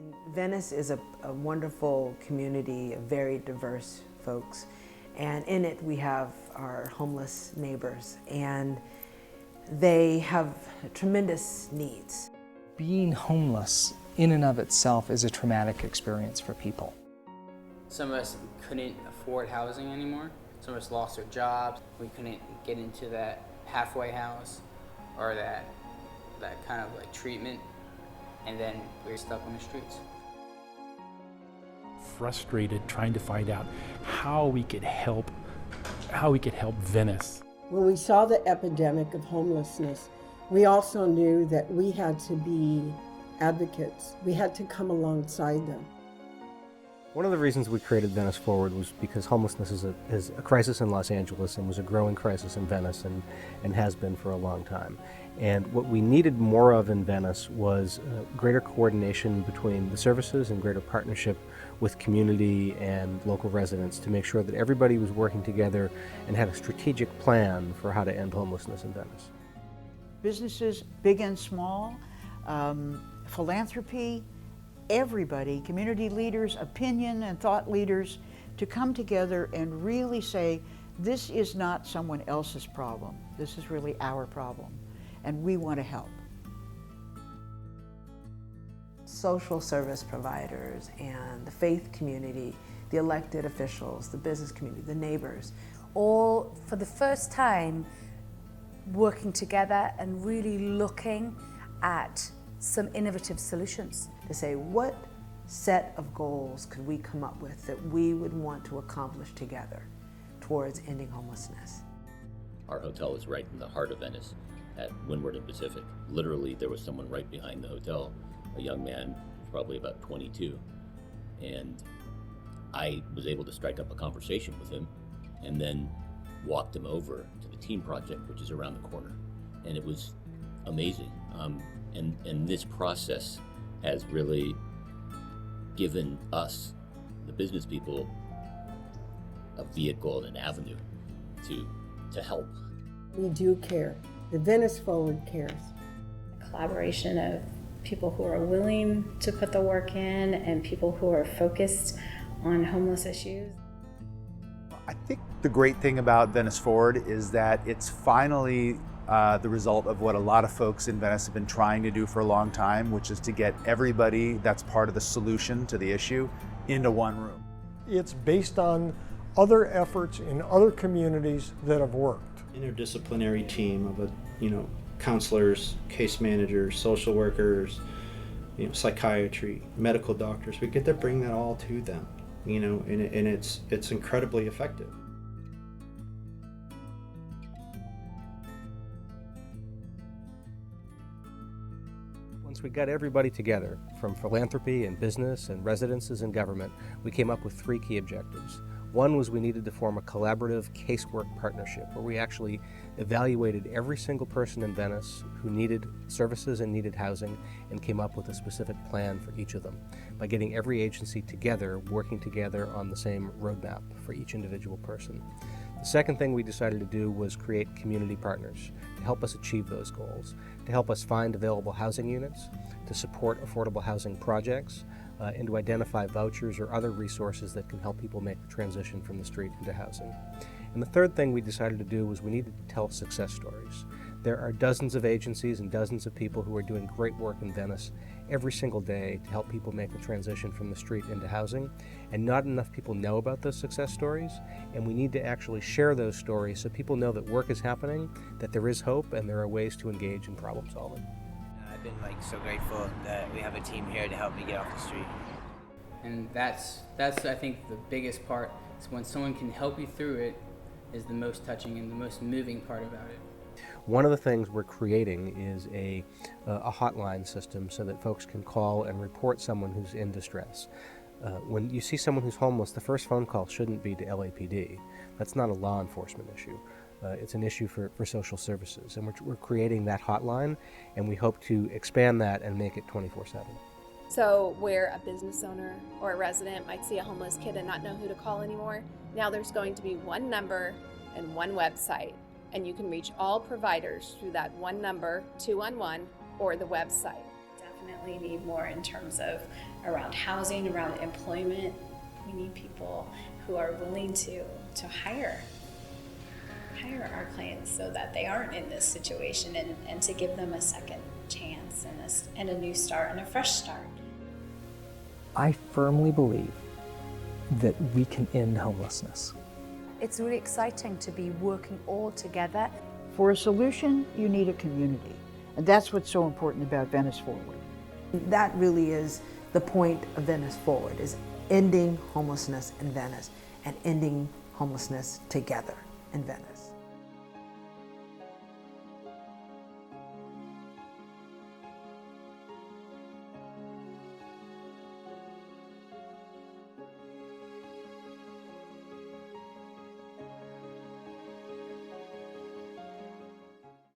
mean, Venice is a wonderful community of very diverse folks, and in it we have our homeless neighbors, and they have tremendous needs. Being homeless in and of itself is a traumatic experience for people. Some of us couldn't afford housing anymore. Some of us lost our jobs. We couldn't get into that halfway house or that kind of like treatment, and then we were stuck on the streets. Frustrated, trying to find out how we could help Venice. When we saw the epidemic of homelessness, we also knew that we had to be advocates. We had to come alongside them. One of the reasons we created Venice Forward was because homelessness is a crisis in Los Angeles and was a growing crisis in Venice and has been for a long time. And what we needed more of in Venice was greater coordination between the services and greater partnership with community and local residents to make sure that everybody was working together and had a strategic plan for how to end homelessness in Venice. Businesses, big and small, philanthropy, everybody, community leaders, opinion and thought leaders, to come together and really say, this is not someone else's problem. This is really our problem, and we want to help. Social service providers and the faith community, the elected officials, the business community, the neighbors, all for the first time working together and really looking at some innovative solutions. To say, what set of goals could we come up with that we would want to accomplish together towards ending homelessness? Our hotel is right in the heart of Venice at Windward and Pacific. Literally, there was someone right behind the hotel, a young man, probably about 22. And I was able to strike up a conversation with him and then walked him over to the team project, which is around the corner. And it was amazing. And this process has really given us, the business people, a vehicle and an avenue to help. We do care. The Venice Forward cares. A collaboration of people who are willing to put the work in and people who are focused on homeless issues. I think the great thing about Venice Forward is that it's finally the result of what a lot of folks in Venice have been trying to do for a long time, which is to get everybody that's part of the solution to the issue into one room. It's based on other efforts in other communities that have worked. Interdisciplinary team of counselors, case managers, social workers, psychiatry, medical doctors. We get to bring that all to them, and it's incredibly effective. Once we got everybody together, from philanthropy and business and residences and government, we came up with 3 key objectives. One was we needed to form a collaborative casework partnership where we actually evaluated every single person in Venice who needed services and needed housing and came up with a specific plan for each of them by getting every agency together, working together on the same roadmap for each individual person. The second thing we decided to do was create community partners to help us achieve those goals, to help us find available housing units, to support affordable housing projects, and to identify vouchers or other resources that can help people make the transition from the street into housing. And the third thing we decided to do was we needed to tell success stories. There are dozens of agencies and dozens of people who are doing great work in Venice every single day to help people make the transition from the street into housing, and not enough people know about those success stories, and we need to actually share those stories so people know that work is happening, that there is hope, and there are ways to engage in problem solving. I've been so grateful that we have a team here to help me get off the street. And that's I think the biggest part, is when someone can help you through it is the most touching and the most moving part about it. One of the things we're creating is a hotline system so that folks can call and report someone who's in distress. When you see someone who's homeless, the first phone call shouldn't be to LAPD. That's not a law enforcement issue. It's an issue for social services, and we're creating that hotline, and we hope to expand that and make it 24/7. So where a business owner or a resident might see a homeless kid and not know who to call anymore, now there's going to be one number and one website, and you can reach all providers through that one number, 211, or the website. definitely need more in terms of around housing, around employment. We need people who are willing to hire our clients so that they aren't in this situation, and to give them a second chance and a new start and a fresh start. I firmly believe that we can end homelessness. It's really exciting to be working all together. For a solution, you need a community. And that's what's so important about Venice Forward. That really is the point of Venice Forward, is ending homelessness in Venice and ending homelessness together in Venice.